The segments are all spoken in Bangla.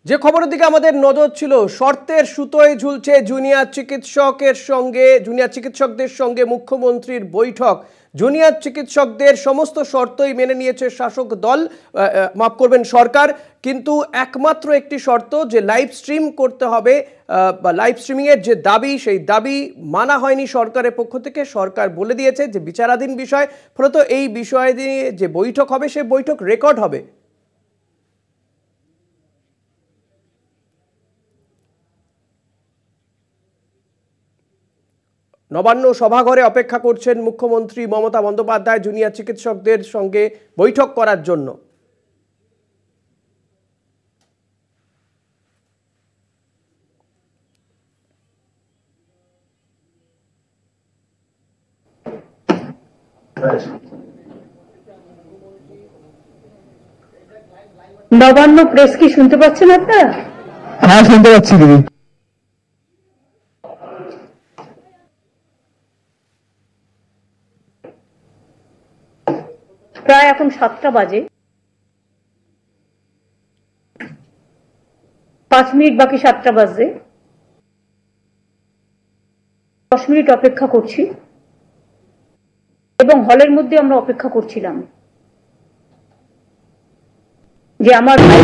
যে খবরের দিকে আমাদের নজর ছিল, শর্তের সুতোয় ঝুলছে জুনিয়র চিকিৎসকদের সঙ্গে মুখ্যমন্ত্রীর বৈঠক। জুনিয়র চিকিৎসকদের সমস্ত শর্তই মেনে নিয়েছে শাসক দল, মাফ করবেন সরকার, কিন্তু একমাত্র একটি শর্ত যে লাইভ স্ট্রিম করতে হবে বা লাইভ স্ট্রিমিংয়ের যে দাবি, সেই দাবি মানা হয়নি সরকারের পক্ষ থেকে। সরকার বলে দিয়েছে যে বিচারাধীন বিষয়, ফলত এই বিষয় নিয়ে যে বৈঠক হবে সেই বৈঠক রেকর্ড হবে। নবান্ন সভাঘরে অপেক্ষা করছেন মুখ্যমন্ত্রী মমতা বন্দ্যোপাধ্যায় জুনিয়র চিকিৎসকদের সঙ্গে বৈঠক করার জন্য। নবান্ন প্রেস কি শুনতে পাচ্ছেন আপনারা? হ্যাঁ, শুনতে পাচ্ছি দিদি। প্রায় এখন 7টা বাজে, 5 মিনিট বাকি 7টা বাজে। 10 মিনিট অপেক্ষা করছি এবং হলের মধ্যে আমরা অপেক্ষা করছিলাম যে আমার ভাই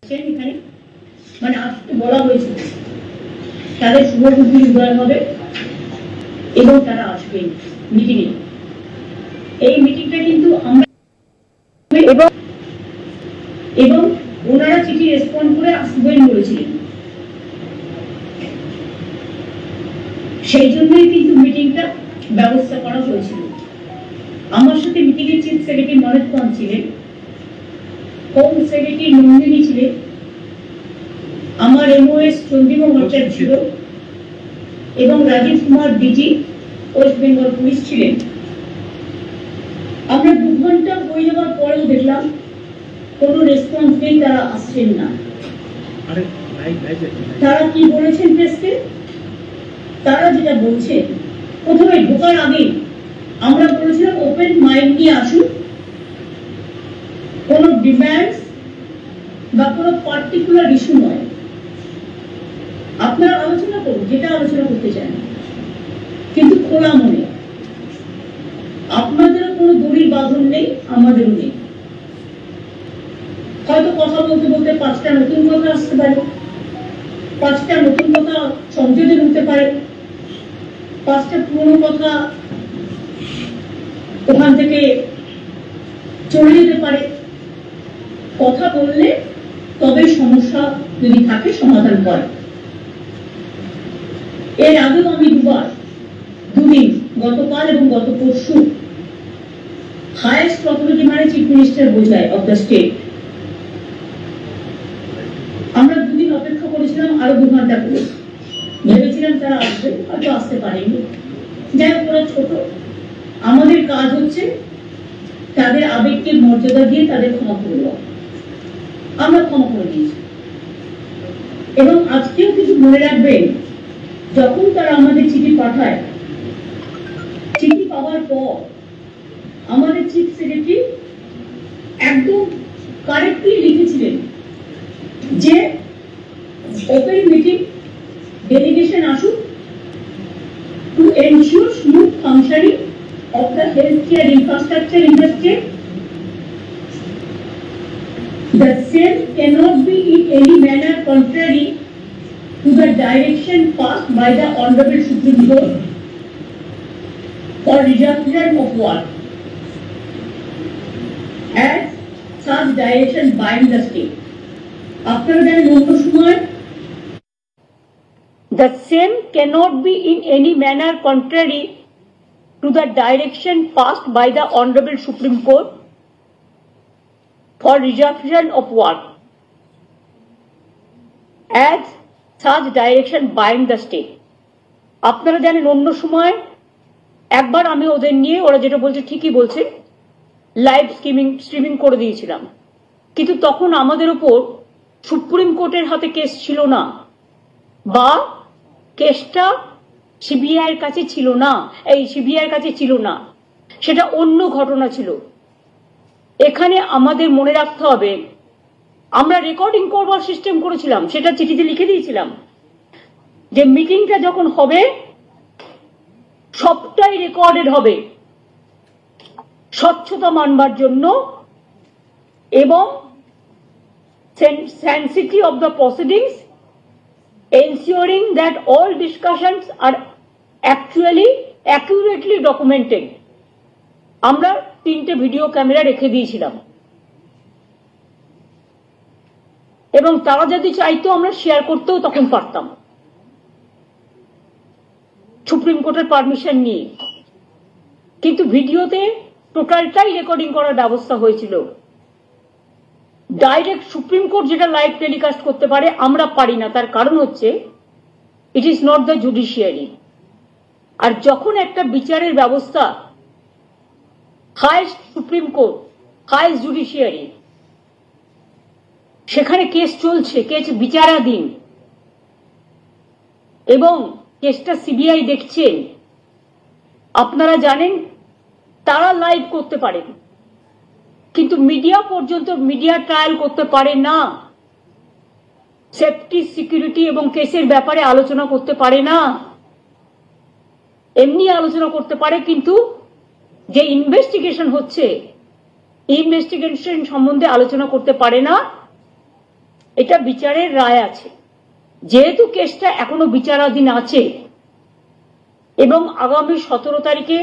এখানে মানে আসতে বলা হয়েছিল, তাদের শুভবুদ্ধি উদয় হবে এবং তারা আসবেন মিটিংয়ে। এই মিটিংটা কিন্তু আমরা এবং ওনারা চিঠি রেসপন্ড করে আসবেন বলেছিলেন, সেই জন্যই কিন্তু মিটিংটা ব্যবস্থা করা হয়েছিল। আমার সাথে মিটিং এর চিফ সেক্রেটারি মনোজ পান ছিলেন, হোম সেক্রেটারি নন্দিনী ছিলেন, আমার এমওএস চন্দ্রিমা ভট্টাচার্য ছিল এবং Rajiv Kumar DG West Bengal police ছিলেন। আমরা 2 ঘন্টা হয়ে যাওয়ার পরেও দেখলাম কোনো রেসপন্স নেই, তারা আসছেন না। তারা কি বলেছেন প্রেসকে? তারা যেটা বলছেন, প্রথমে ঢোকার আগে আমরা বলেছিলাম ওপেন মাইন্ড নিয়ে আসুন, কোনো ডিমান্ডস বা কোনো পার্টিকুলার ইস্যু নয়, আপনারা আলোচনা করুন যেটা আলোচনা করতে চান, কিন্তু খোলা মনে। আপনাদেরও কোনো দড়ির বাঁধন নেই, আমাদেরও নেই। হয়তো কথা বলতে বলতে 5টা নতুন কথা আসতে পারে, 5টা নতুন কথা সংযোজন হতে পারে, 5টা পুরনো কথা ওখান থেকে চলে যেতে পারে। কথা বললে তবে সমস্যা যদি থাকে সমাধান হয়। এর আগেও আমি দুদিন, গতকাল এবং গত পরশু, হাইয়েস্ট অথরিটি মানে চিফ মিনিস্টার বোঝায় অফ দ্য স্টেট, আমরা 2 দিন অপেক্ষা করেছিলাম, আরো 2 ঘন্টা করে ভেবেছিলাম তারা আসবে, হয়তো আসতে পারেনি। যাই হোক, ওরা ছোট, আমাদের কাজ হচ্ছে তাদের আবেগকে মর্যাদা দিয়ে তাদের ক্ষমা করে দেওয়া। আমরা ক্ষমা করে দিয়েছি এবং আজকেও কিছু মনে রাখবেন, যখন তারা আমাদের চিঠি পাঠায়, চিঠি পাওয়ার পর আমাদের চিফ সেক্রেটারি একদম কারেক্টলি লিখেছিলেন যে ওপেন মিটিং ডেলিগেশন আসুক to ensure smooth functioning of the healthcare infrastructure in the state. The same cannot be in any manner contrary to the direction passed by the Honorable Supreme Court for resumption of work, as such direction bind the state. After that, the same cannot be in any manner contrary to the direction passed by the Honorable Supreme Court for resumption of work, as such direction bind the state. আপনারা জানেন অন্য সময় একবার আমি ওদের নিয়ে, ওরা যেটা বলছে ঠিকই বলছে, লাইভ স্ট্রিমিং করে দিয়েছিলাম, কিন্তু তখন আমাদের উপর সুপ্রিম কোর্টের হাতে কেস ছিল না, বা কেসটা সিবিআইয়ের কাছে ছিল না, সেটা অন্য ঘটনা ছিল। এখানে আমাদের মনে রাখতে হবে, আমরা রেকর্ডিং করবার সিস্টেম করেছিলাম, সেটা চিঠিতে লিখে দিয়েছিলাম যে মিটিংটা যখন হবে সবটাই রেকর্ডেড হবে স্বচ্ছতা মানবার জন্য এবং sanctity of the proceedings, ensuring that all discussions are actually accurately documented. আমরা 3টে ভিডিও ক্যামেরা রেখে দিয়েছিলাম এবং তারা যদি চাইতো আমরা শেয়ার করতেও তখন পারতাম সুপ্রিম কোর্টের পারমিশন নিয়ে, কিন্তু ভিডিওতে টোটালটাই রেকর্ডিং করার ব্যবস্থা হয়েছিল। ডাইরেক্ট সুপ্রিম কোর্ট যেটা লাইভ টেলিকাস্ট করতে পারে আমরা পারি না, তার কারণ হচ্ছে it is not the judiciary. আর যখন একটা বিচারের ব্যবস্থা highest Supreme Court, highest judiciary, সেখানে কেস চলছে, কেস বিচারাধীন এবং কেসটা সিবিআই দেখছেন, আপনারা জানেন তারা লাইভ করতে পারেন কিন্তু মিডিয়া পর্যন্ত মিডিয়া ট্রায়াল করতে পারে না, সেফটি সিকিউরিটি এবং কেসের ব্যাপারে আলোচনা করতে পারে না। এমনি আলোচনা করতে পারে কিন্তু যে ইনভেস্টিগেশন হচ্ছে ইনভেস্টিগেশন সম্বন্ধে আলোচনা করতে পারে না। এটা বিচারের রায় আছে, যেহেতু কেসটা এখনো বিচারাধীন আছে এবং আগামী 17 তারিখে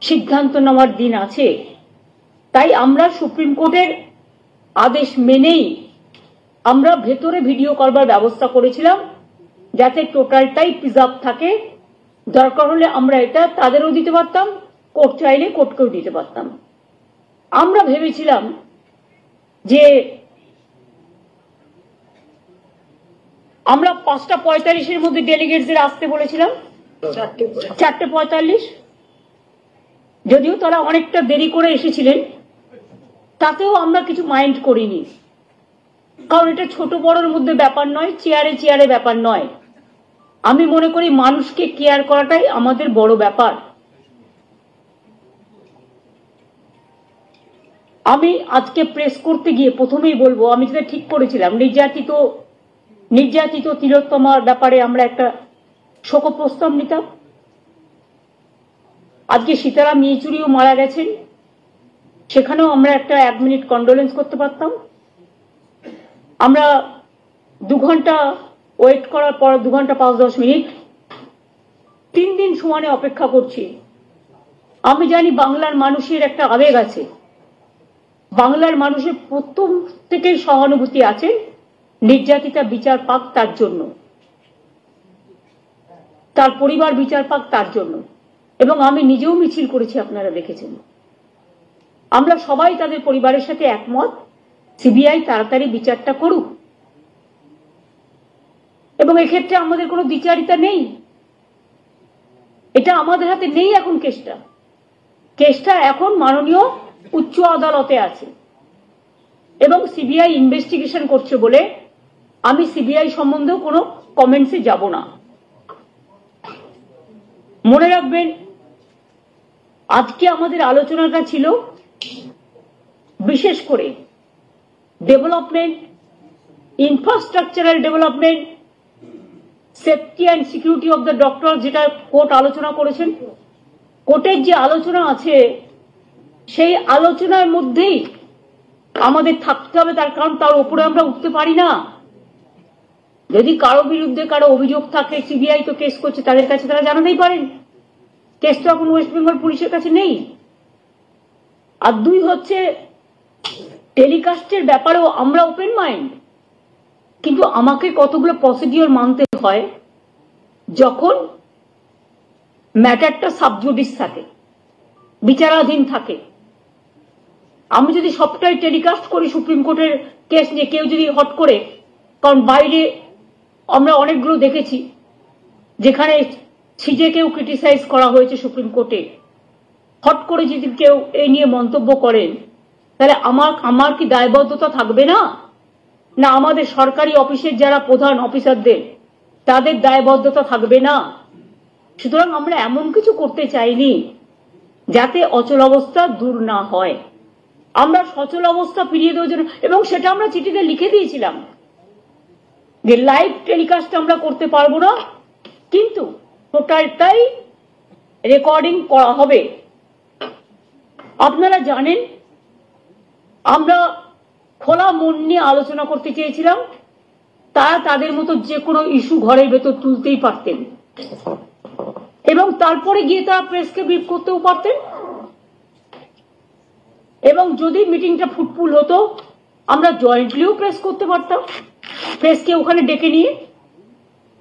সিদ্ধান্ত নেওয়ার দিন আছে, তাই আমরা সুপ্রিম কোর্টের আদেশ মেনেই আমরা ভেতরে ভিডিও করবার ব্যবস্থা করেছিলাম যাতে টোটালটাই প্রিজার্ভ থাকে। দরকার হলে আমরা এটা তাদেরও দিতে পারতাম, কোর্ট চাইলে কোর্টকেও দিতে পারতাম। আমরা ভেবেছিলাম যে আমরা 5:45-এর মধ্যে ডেলিগেটসদের আসতে বলেছিলাম, 4:45, যদিও তারা অনেকটা দেরি করে এসেছিলেন, তাতেও আমরা কিছু মাইন্ড করিনি, কারণ এটা ছোট বড়র মধ্যে ব্যাপার নয়, চেয়ারে চেয়ারে ব্যাপার নয়। আমি মনে করি মানুষকে কেয়ার করাটাই আমাদের বড় ব্যাপার। আমি আজকে প্রেস করতে গিয়ে প্রথমেই বলবো, আমি যেটা ঠিক করেছিলাম, নির্যাতিত তিলোত্তমার ব্যাপারে আমরা একটা শোক প্রস্তাব নিতাম। আজকে সীতারাম ইয়েচুরিও মারা গেছেন, সেখানেও আমরা একটা 1 মিনিট কন্ডোলেন্স করতে পারতাম। আমরা 2 ঘন্টা ওয়েট করার পর 2 ঘন্টা 5-10 মিনিট 3 দিন সমানে অপেক্ষা করছি। আমি জানি বাংলার মানুষের একটা আবেগ আছে, বাংলার মানুষের প্রথম থেকেই সহানুভূতি আছে নির্যাতিতা বিচার পাক তার জন্য, তার পরিবার বিচার পাক তার জন্য, এবং আমি নিজেও মিছিল করেছি, আপনারা দেখেছেন। আমরা সবাই তাদের পরিবারের সাথে একমত, সিবিআই তাড়াতাড়ি বিচারটা করুক এবং এক্ষেত্রে আমাদের কোনো দ্বিচারিতা নেই, এটা আমাদের হাতে নেই। এখন কেসটা এখন মাননীয় উচ্চ আদালতে আছে এবং সিবিআই ইনভেস্টিগেশন করছে বলে আমি সিবিআই সম্বন্ধেও কোনো কমেন্টসে যাব না। মনে রাখবেন, আজকে আমাদের আলোচনাটা ছিল বিশেষ করে development, infrastructural development, safety and security of the doctor, যেটা কোর্ট আলোচনা করেছেন। কোর্টের যে আলোচনা আছে সেই আলোচনার মধ্যেই আমাদের থাকতে হবে, তার কারণ তার উপরে আমরা উঠতে পারি না। যদি কারো বিরুদ্ধে কারো অভিযোগ থাকে, সিবিআই তো কেস করছে, তাদের কাছে তারা জানাতেই পারেন, কেস তো এখন ওয়েস্ট বেঙ্গল পুলিশের কাছে নেই। আর 2 হচ্ছে টেলিকাস্টের ব্যাপারেও আমরা ওপেন মাইন্ড, কিন্তু আমাকে কতগুলো প্রসিডিওর মানতে হয় যখন ম্যাটারটা সাবজুডিস থাকে, বিচারাধীন থাকে। আমি যদি সবটাই টেলিকাস্ট করি সুপ্রিম কোর্টের কেস নিয়ে, কেউ যদি হট করে, কারণ বাইরে আমরা অনেকগুলো দেখেছি যেখানে সিজেকেও ক্রিটিসাইজ করা হয়েছে সুপ্রিম কোর্টে, হট করে যদি কেউ এই নিয়ে মন্তব্য করেন, তাহলে আমার কি দায়বদ্ধতা থাকবে না? না আমাদের সরকারি অফিসের যারা প্রধান অফিসারদের তাদের দায়বদ্ধতা থাকবে না? সুতরাং আমরা এমন কিছু করতে চাইনি যাতে অচল অবস্থা দূর না হয়। আমরা সচল অবস্থা ফিরিয়ে দেওয়ার জন্য, এবং সেটা আমরা চিঠিতে লিখে দিয়েছিলাম যে লাইভ টেলিকাস্ট আমরা করতে পারবো না, কিন্তু টোটালটাই রেকর্ডিং করা হবে। আপনারা জানেন আমরা খোলা মন নিয়ে আলোচনা করতে চেয়েছিলাম, তারা তাদের মতো যে কোনো ইস্যু ঘরের ভেতর তুলতেই পারতেন এবং তারপরে গিয়ে তারা প্রেসকে ব্রিফ করতেও পারতেন। এবং যদি মিটিংটা ফুটফুল হতো আমরা জয়েন্টলিও প্রেস করতে পারতাম, প্রেসকে ওখানে ডেকে নিয়ে।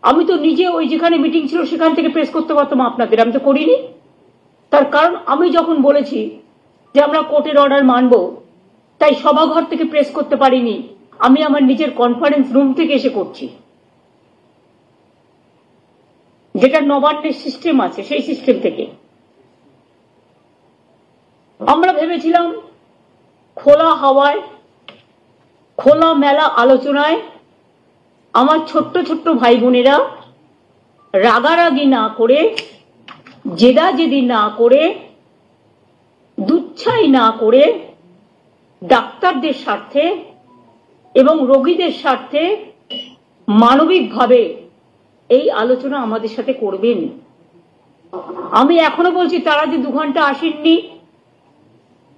আমি তো নিজে ওই যেখানে মিটিং ছিল সেখান থেকে প্রেস করতে পারতাম আপনাদের, আমি তো করিনি। তার কারণ আমি যখন বলেছি যে আমরা কোর্টের অর্ডার মানবো, তাই সভাঘর থেকে প্রেস করতে পারিনি, আমি আমার নিজের কনফারেন্স রুম থেকে এসে করছি, যেটা নবান্নের সিস্টেম আছে সেই সিস্টেম থেকে। আমরা ভেবেছিলাম খোলা হাওয়ায় খোলা মেলা আলোচনায় আমার ছোট্ট ছোট্ট ভাই বোনেরা রাগারাগি না করে, জেদাজেদি না করে, দুচ্ছাই না করে ডাক্তারদের স্বার্থে এবং রোগীদের স্বার্থে মানবিকভাবে এই আলোচনা আমাদের সাথে করবেন। আমি এখনো বলছি তারা যে 2 ঘন্টা আসেননি,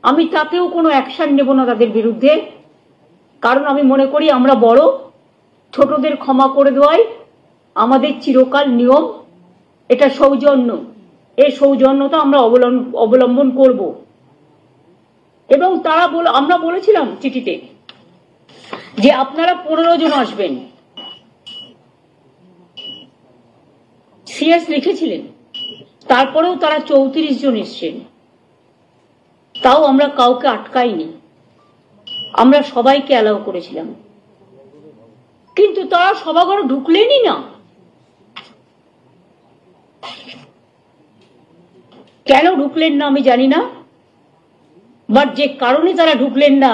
আমি তাতেও কোনো অ্যাকশন নেব না তাদের বিরুদ্ধে, কারণ আমি মনে করি আমরা বড়, ছোটদের ক্ষমা করে দেওয়াই আমাদের চিরকাল নিয়ম। এটা সৌজন্য, এই সৌজন্যতা আমরা অবলম্বন করব। এবং তারা আমরা বলেছিলাম চিঠিতে যে আপনারা 15 জন আসবেন, সিএস লিখেছিলেন, তারপরেও তারা 34 জন এসছেন, তাও আমরা কাউকে আটকাইনি, আমরা সবাইকে অ্যালাউ করেছিলাম। কিন্তু তারা সভাঘরে ঢুকলেনই না। কেন ঢুকলেন না আমি জানি না, বাট যে কারণে তারা ঢুকলেন না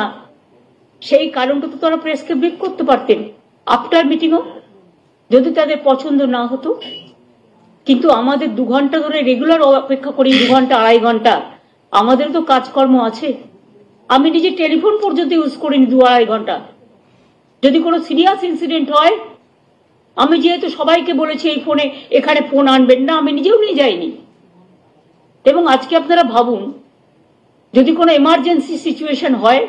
সেই কারণটা তো তারা প্রেসকে ব্রিফ করতে পারতেন আফটার মিটিংও, যদি তাদের পছন্দ না হতো। কিন্তু আমাদের 2 ঘন্টা ধরে রেগুলার অপেক্ষা করি, 2 ঘন্টা 2.5 ঘন্টা, আমাদের তো কাজকর্ম আছে। আমি নিজে টেলিফোন পর্যন্ত ইউজ করিনি 2-2.5 ঘন্টা। যদি কোনো সিরিয়াস ইনসিডেন্ট হয়, আমি যেহেতু সবাইকে বলেছি এই ফোনে, এখানে ফোন আনবেন না, আমি নিজেও নিয়ে যাইনি। এবং আজকে আপনারা ভাবুন, যদি কোনো এমার্জেন্সি সিচুয়েশন হয়,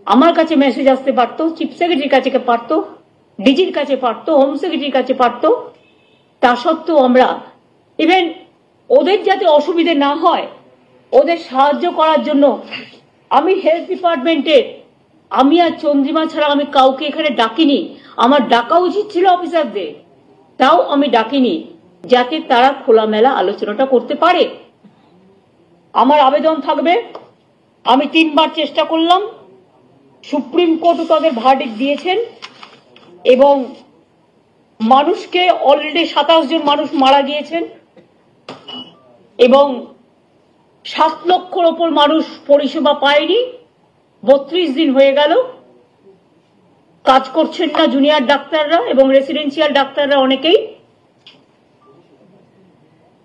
আমার কাছে মেসেজ আসতে পারতো, চিফ সেক্রেটারির কাছে পারতো, ডিজির কাছে পারতো, হোম সেক্রেটারির কাছে পারতো। তা সত্ত্বেও আমরা ইভেন ওদের যাতে অসুবিধে না হয় ওদের সাহায্য করার জন্য আমি হেলথ ডিপার্টমেন্টের, আমি আর চন্দ্রিমা ছাড়া আমি কাউকে এখানে ডাকিনি। আমার ডাকা উচিত ছিল অফিসারদের, তাও আমি ডাকিনি, যাতে তারা খোলামেলা আলোচনাটা করতে পারে। আমার আবেদন থাকবে, আমি 3 বার চেষ্টা করলাম, সুপ্রিম কোর্টও তাদের ভার্ডিক্ট দিয়েছেন এবং মানুষকে অলরেডি 27 জন মানুষ মারা গিয়েছেন এবং 7 লক্ষর ওপর মানুষ পরিষেবা পায়নি। 32 দিন হয়ে গেল, কাজ করছেন না জুনিয়র ডাক্তাররা এবং রেসিডেন্সিয়াল ডাক্তাররা অনেকেই।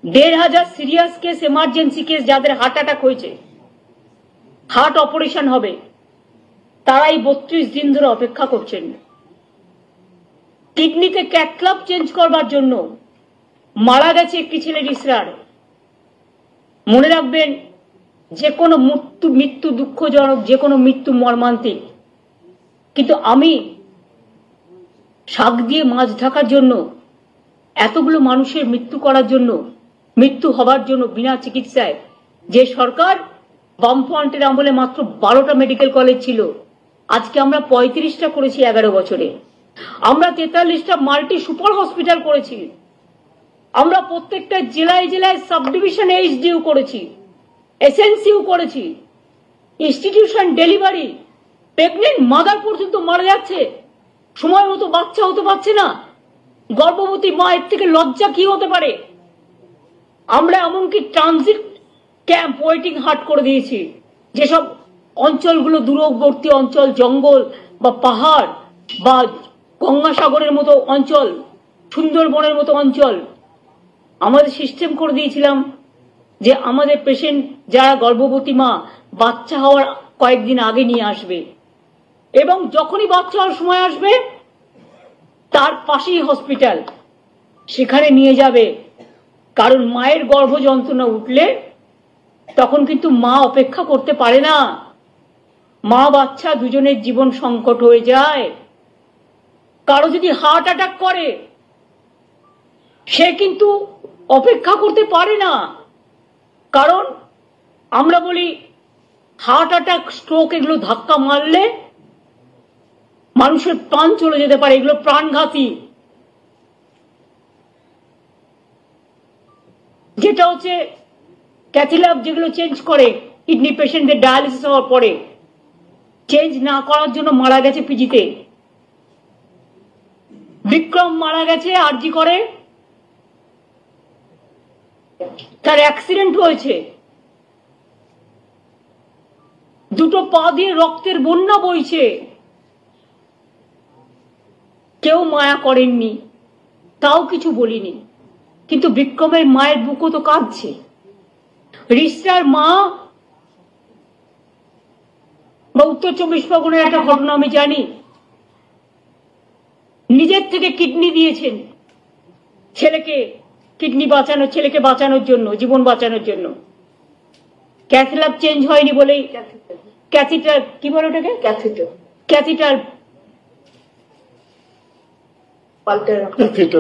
1500 সিরিয়াস কেস, এমার্জেন্সি কেস, যাদের হার্ট অ্যাটাক হয়েছে, হার্ট অপারেশন হবে, তারাই 32 দিন ধরে অপেক্ষা করছেন। কিডনিতে ক্যাথল্যাব চেঞ্জ করবার জন্য মারা গেছে একটি ছেলে রিসরার। মনে রাখবেন, যে কোনো মৃত্যু দুঃখজনক, যে কোনো মৃত্যু মর্মান্তিক, কিন্তু আমি শাক দিয়ে মাছ ঢাকার জন্য এতগুলো মানুষের মৃত্যু করার জন্য, মৃত্যু হবার জন্য বিনা চিকিৎসায়, যে সরকার বামফ্রন্টের আমলে মাত্র 12টা মেডিকেল কলেজ ছিল, আজকে আমরা 35টা করেছি 11 বছরে। আমরা 43টা মাল্টি সুপার হসপিটাল করেছি। আমরা প্রত্যেকটা জেলায় জেলায় সাব ডিভিশন এইচডিইউ করেছি, এসএনসিইউ করেছি, ইনস্টিটিউশন ডেলিভারি, প্রেগনেন্ট মাদার পর্যন্ত মারা যাচ্ছে, সময় মতো বাচ্চা হতে পারছে না। গর্ভবতী মায়ের থেকে লজ্জা কি হতে পারে? আমরা এমনকি ট্রানজিট ক্যাম্প, ওয়েটিং হাট করে দিয়েছি, যেসব অঞ্চলগুলো দূরবর্তী অঞ্চল, জঙ্গল বা পাহাড় বা গঙ্গাসাগরের মতো অঞ্চল, সুন্দরবনের মতো অঞ্চল, আমাদের সিস্টেম করে দিয়েছিলাম যে আমাদের পেশেন্ট যারা গর্ভবতী মা, বাচ্চা হওয়ার কয়েকদিন আগে নিয়ে আসবে, এবং যখনই বাচ্চা হওয়ার সময় আসবে তার পাশেই হসপিটাল, সেখানে নিয়ে যাবে। কারণ মায়ের গর্ভ যন্ত্রণা উঠলে তখন কিন্তু মা অপেক্ষা করতে পারে না, মা বাচ্চা দুজনের জীবন সংকট হয়ে যায়। কারো যদি হার্ট অ্যাটাক করে সে কিন্তু অপেক্ষা করতে পারে না, কারণ আমরা বলি হার্ট অ্যাটাক, স্ট্রোক এগুলো ধাক্কা মারলে মানুষের প্রাণ চলে যেতে পারে, এগুলো প্রাণঘাতী। যেটা হচ্ছে ক্যাথিল্যাব যেগুলো চেঞ্জ করে কিডনি পেশেন্টদের ডায়ালিসিস হওয়ার পরে, চেঞ্জ না করার জন্য মারা গেছে পিজিতে। বিক্রম মারা গেছে আরজি করে, তার অ্যাক্সিডেন্ট হয়েছে, দুটো পা দিয়ে রক্তের বন্যা বইছে, কেউ মায়া করেননি, তাও কিছু বলিনি। কিন্তু বিক্রমের মায়ের বুকও তো কাঁদছে। রিস্টার মা বা উত্তর 24 পরগনার একটা ঘটনা আমি জানি, নিজের থেকে কিডনি দিয়েছেন ছেলেকে, কিডনি বাঁচানোর, ছেলেকে বাঁচানোর জন্য, জীবন বাঁচানোর জন্য। ক্যাথিল্যাব চেঞ্জ হয়নি বলেই, ক্যাথিটার কি বলে ওটাকে, ক্যাথিটার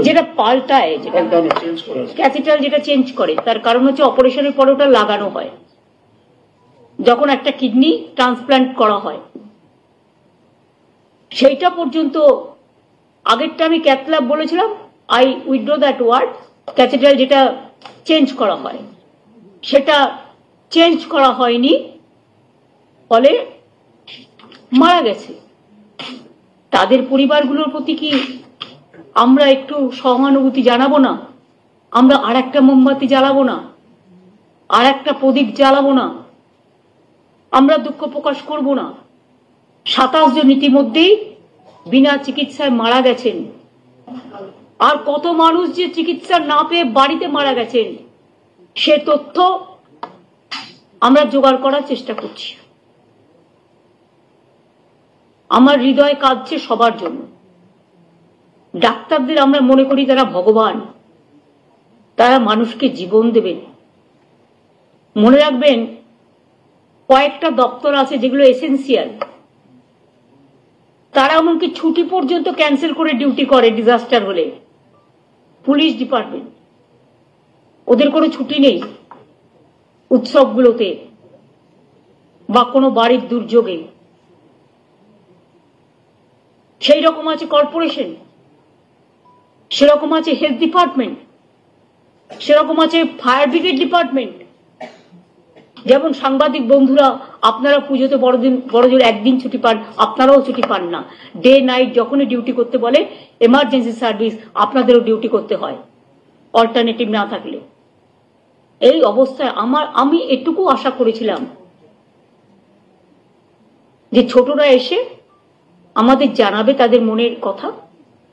যেটা পাল্টায়, যেটা ক্যাথিটার যেটা চেঞ্জ করে, তার কারণ হচ্ছে অপারেশনের পরে ওটা লাগানো হয় যখন একটা কিডনি ট্রান্সপ্লান্ট করা হয়। সেইটা পর্যন্ত, আগেরটা আমি ক্যাথল্যাব বলেছিলাম, I withdraw that word. Catheter যেটা চেঞ্জ করা হয় সেটা চেঞ্জ করা হয়নি, ফলে মারা গেছে। তাদের পরিবারগুলোর প্রতি কি আমরা একটু সহানুভূতি জানাবো না? আমরা আর একটা মোমবাতি জ্বালাবো না? আর একটা প্রদীপ জ্বালাবো না? আমরা দুঃখ প্রকাশ করব না? 27 জন ইতিমধ্যেই বিনা চিকিৎসায় মারা গেছেন, আর কত মানুষ যে চিকিৎসা না পেয়ে বাড়িতে মারা গেছেন সে তথ্য আমরা জোগাড় করার চেষ্টা করছি। আমার হৃদয় কাঁদছে সবার জন্য। ডাক্তারদের আমরা মনে করি তারা ভগবান, তারা মানুষকে জীবন দেবেন। মনে রাখবেন, কয়েকটা দপ্তর আছে যেগুলো এসেন্সিয়াল, তারা এমনকি ছুটি পর্যন্ত ক্যান্সেল করে ডিউটি করে ডিজাস্টার হলে। পুলিশ ডিপার্টমেন্ট, ওদের কোনো ছুটি নেই উৎসবগুলোতে বা কোনো বাড়ির দুর্যোগে। সেই রকম আছে কর্পোরেশন, সেরকম আছে হেলথ ডিপার্টমেন্ট, সেরকম আছে ফায়ার ব্রিগেড ডিপার্টমেন্ট। যেমন সাংবাদিক বন্ধুরা, আপনারা পুজোতে বড়জোর একদিন ছুটি পান, আপনারাও ছুটি পান না। ডে নাইট যখনই ডিউটি করতে বলে এমার্জেন্সি সার্ভিস, আপনাদেরও ডিউটি করতে হয় অল্টারনেটিভ না থাকলে। এই অবস্থায় আমি এটুকু আশা করেছিলাম যে ছোটরা এসে আমাদের জানাবে তাদের মনের কথা,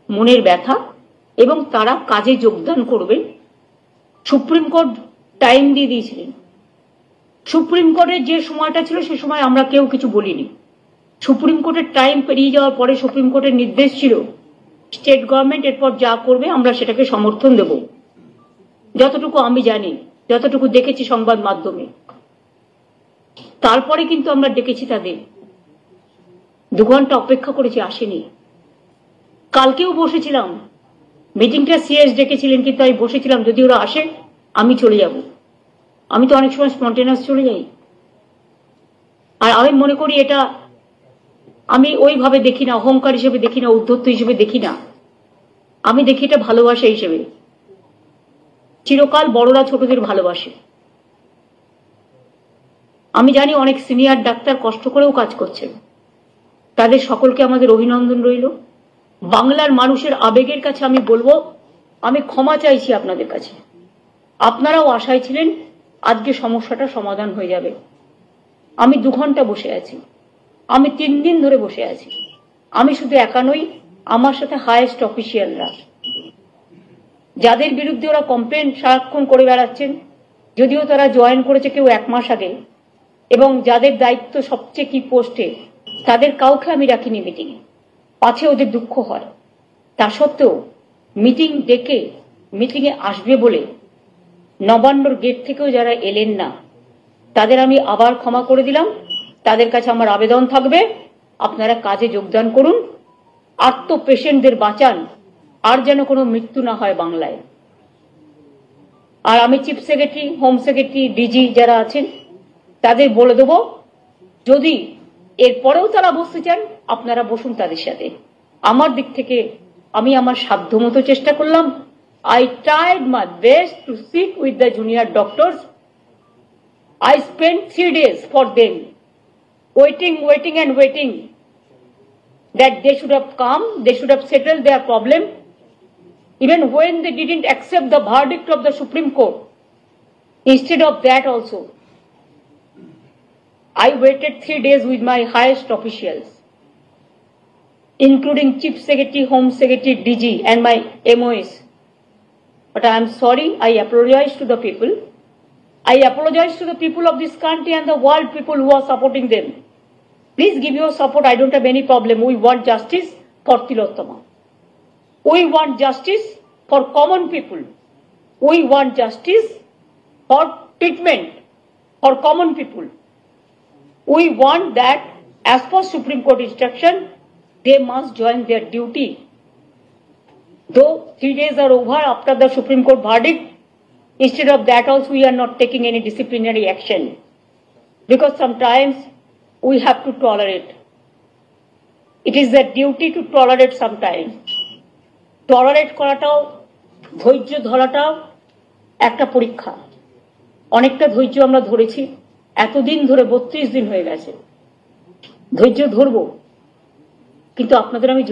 মনের ব্যথা, এবং তারা কাজে যোগদান করবেন। সুপ্রিম কোর্ট টাইম দিয়ে দিয়েছিলেন। সুপ্রিম কোর্টের যে সময়টা ছিল সে সময় আমরা কেউ কিছু বলিনি। সুপ্রিম কোর্টের টাইম পেরিয়ে যাওয়ার পরে সুপ্রিম কোর্টের নির্দেশ ছিল স্টেট গভর্নমেন্ট এরপর যা করবে আমরা সেটাকে সমর্থন দেব। যতটুকু আমি জানি, যতটুকু দেখেছি সংবাদ মাধ্যমে, তারপরে কিন্তু আমরা ডেকেছি তাদের, 2 ঘন্টা অপেক্ষা করেছি, আসেনি। কালকেও বসেছিলাম, মিটিংটা সিএস ডেকেছিলেন, কিন্তু আমি বসেছিলাম যদি ওরা আসে আমি চলে যাব। আমি তো অনেক সময় স্পন্টেনাস চলে যাই, আর আমি মনে করি এটা আমি ওইভাবে দেখি না, অহংকার হিসেবে দেখি না, উদ্ধত্ত হিসেবে দেখি না, আমি দেখি এটা ভালোবাসা হিসেবে। চিরকাল বড়রা ছোটদের ভালোবাসে। আমি জানি অনেক সিনিয়র ডাক্তার কষ্ট করেও কাজ করছেন, তাদের সকলকে আমাদের অভিনন্দন রইল। বাংলার মানুষের আবেগের কাছে আমি বলবো, আমি ক্ষমা চাইছি আপনাদের কাছে। আপনারাও আশায় ছিলেন আজকে সমস্যাটা সমাধান হয়ে যাবে। আমি 2 ঘন্টা বসে আছি, আমি 3 দিন ধরে বসে আছি। আমি শুধু একা নই, আমার সাথে হাইয়েস্ট অফিসিয়ালরা, যাদের বিরুদ্ধে ওরা কমপ্লেন সারাক্ষণ করে বেড়াচ্ছেন, যদিও তারা জয়েন করেছে কেউ 1 মাস আগে এবং যাদের দায়িত্ব সবচেয়ে কি পোস্টে তাদের কাউকে আমি রাখিনি মিটিংয়ে, পাছে ওদের দুঃখ হয়। তা সত্ত্বেও মিটিং ডেকে মিটিংয়ে আসবে বলে নবান্নর গেট থেকেও যারা এলেন না তাদের আমি আবার ক্ষমা করে দিলাম। তাদের কাছে আমার আবেদন থাকবে, আপনারা কাজে যোগদান করুন, আত্ম পেশেন্টদের বাঁচান, আর যেন কোনো মৃত্যু না হয় বাংলায়। আর আমি chief secretary, home secretary, DG যারা আছেন তাদের বলে দেবো, যদি এরপরেও তারা বসতে চান আপনারা বসুন তাদের সাথে। আমার দিক থেকে আমি আমার সাধ্যমতো চেষ্টা করলাম। I tried my best to sit with the junior doctors. I spent 3 days for them, waiting and waiting that they should have come, they should have settled their problem. Even when they didn't accept the verdict of the Supreme Court, instead of that also, I waited 3 days with my highest officials, including Chief Secretary, Home Secretary, DG and my MOS. But I am sorry, I apologize to the people. I apologize to the people of this country and the world people who are supporting them. Please give your support, I don't have any problem. We want justice for Tilottama. We want justice for common people. We want justice for treatment for common people. We want that as per Supreme Court instruction, they must join their duty. Though 3 days are over after the Supreme Court verdict, instead of that also we are not taking any disciplinary action. Because sometimes we have to tolerate. It is their duty to tolerate sometimes. Tolerate করাটাও, ধৈর্য ধরাটাও একটা পরীক্ষা। অনেকটা ধৈর্য আমরা ধরেছি, এতদিন ধরে 32 দিন হয়ে গেছে। ধৈর্য ধরবো, কিন্তু আপনাদের আমি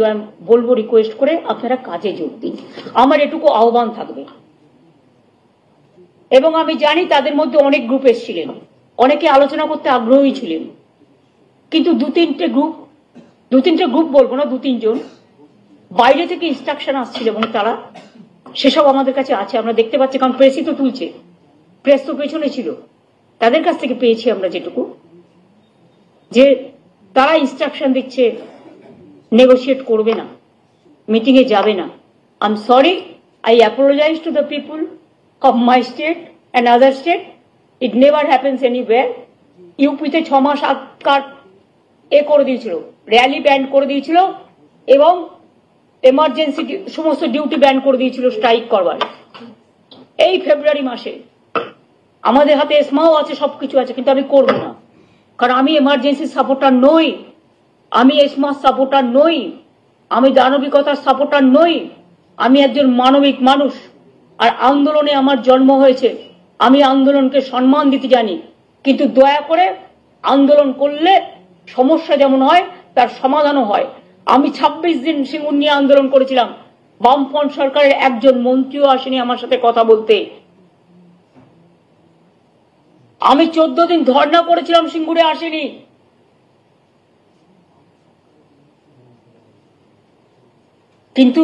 বলবো রিকোয়েস্ট করে আপনারা কাজে যোগ দিন। আমার এটুকু আহ্বান থাকবে। এবং আমি জানি তাদের মধ্যে অনেক গ্রুপ এসেছিলেন, অনেকে আলোচনা করতে আগ্রহী ছিলেন, কিন্তু দু তিনটে গ্রুপ বলবো না, 2-3 জন বাইরে থেকে ইনস্ট্রাকশন আসছিল এবং তারা সেসব আমাদের কাছে আছে, আমরা দেখতে পাচ্ছি, কারণ প্রেসই তো তুলছে, প্রেস তো পেছনে ছিল, তাদের কাছ থেকে পেয়েছি আমরা যেটুকু, যে তারা ইনস্ট্রাকশন দিচ্ছে নেগোশিয়েট করবে না, মিটিং এ যাবে না। I am sorry, I apologize to the people of my state and other state. It never happens anywhere. ইউপিতে 6 মাস আগকার করে দিয়েছিল, র্যালি ব্যান করে দিয়েছিল এবং এমার্জেন্সি সমস্ত ডিউটি ব্যান করে দিয়েছিল স্ট্রাইক করবার। এই ফেব্রুয়ারি মাসে আমাদের হাতে এসমাও আছে, সবকিছু আছে, কিন্তু আমি করবো না, কারণ আমি এমার্জেন্সি সাপোর্টার নই, আমি এসমার সাপোর্টার নই, আমি দানবিকতার সাপোর্টার নই, আমি একজন মানবিক মানুষ। আর আন্দোলনে আমার জন্ম হয়েছে, আমি আন্দোলনকে সম্মান দিতে জানি, কিন্তু দয়া করে আন্দোলন করলে সমস্যা যেমন হয় তার সমাধানও হয়। আমি 26 দিন সিঙ্গুর নিয়ে আন্দোলন করেছিলাম, বামফ্রন্ট সরকারের একজন মন্ত্রীও আসেনি আমার সাথে কথা বলতে। আমি 14 দিন ধর্ণা করেছিলাম, সিঙ্গুরে আসেনি। কিন্তু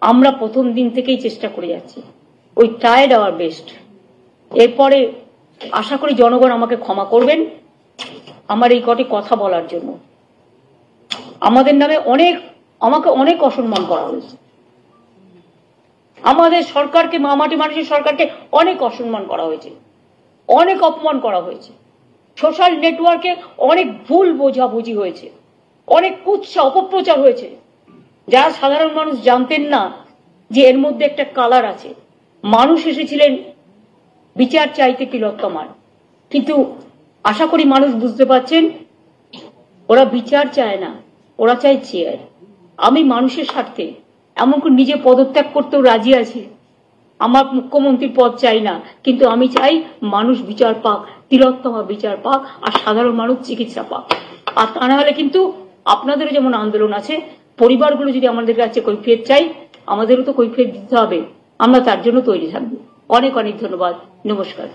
আমরা প্রথম দিন থেকেই চেষ্টা করে যাচ্ছি, ওই ট্রাইড আওয়ার বেস্ট। এরপরে আশা করি জনগণ আমাকে ক্ষমা করবেন আমার এই কটি কথা বলার জন্য। আমাদের নামে আমাকে অনেক অসম্মান করা হয়েছে, আমাদের সরকারকে, মামাটি মানুষের সরকারকে অনেক অসম্মান করা হয়েছে, অনেক অপমান করা হয়েছে, সোশ্যাল নেটওয়ার্কে অনেক ভুল বোঝাবুঝি হয়েছে, অনেক কুৎসা অপপ্রচার হয়েছে, যারা সাধারণ মানুষ জানতেন না যে এর মধ্যে একটা কালার আছে। মানুষ এসেছিলেন বিচার চাইতে তিলোত্তমার, কিন্তু আশা করি মানুষ বুঝতে পারছেন ওরা বিচার চায় না, ওরা চায় চেয়ার। আমি মানুষের স্বার্থে এমনকি নিজে পদত্যাগ করতেও রাজি আছি, আমার মুখ্যমন্ত্রীর পদ চাই না, কিন্তু আমি চাই মানুষ বিচার পাক, তিলোত্তমা বিচার পাক, আর সাধারণ মানুষ চিকিৎসা পাক। আর তা না হলে কিন্তু আপনাদেরও যেমন আন্দোলন আছে, পরিবারগুলো যদি আমাদের কাছে কৈফিয়ত চাই, আমাদেরও তো কৈফিয়ত দিতে হবে, আমরা তার জন্য তৈরি থাকবো। অনেক অনেক ধন্যবাদ, নমস্কার।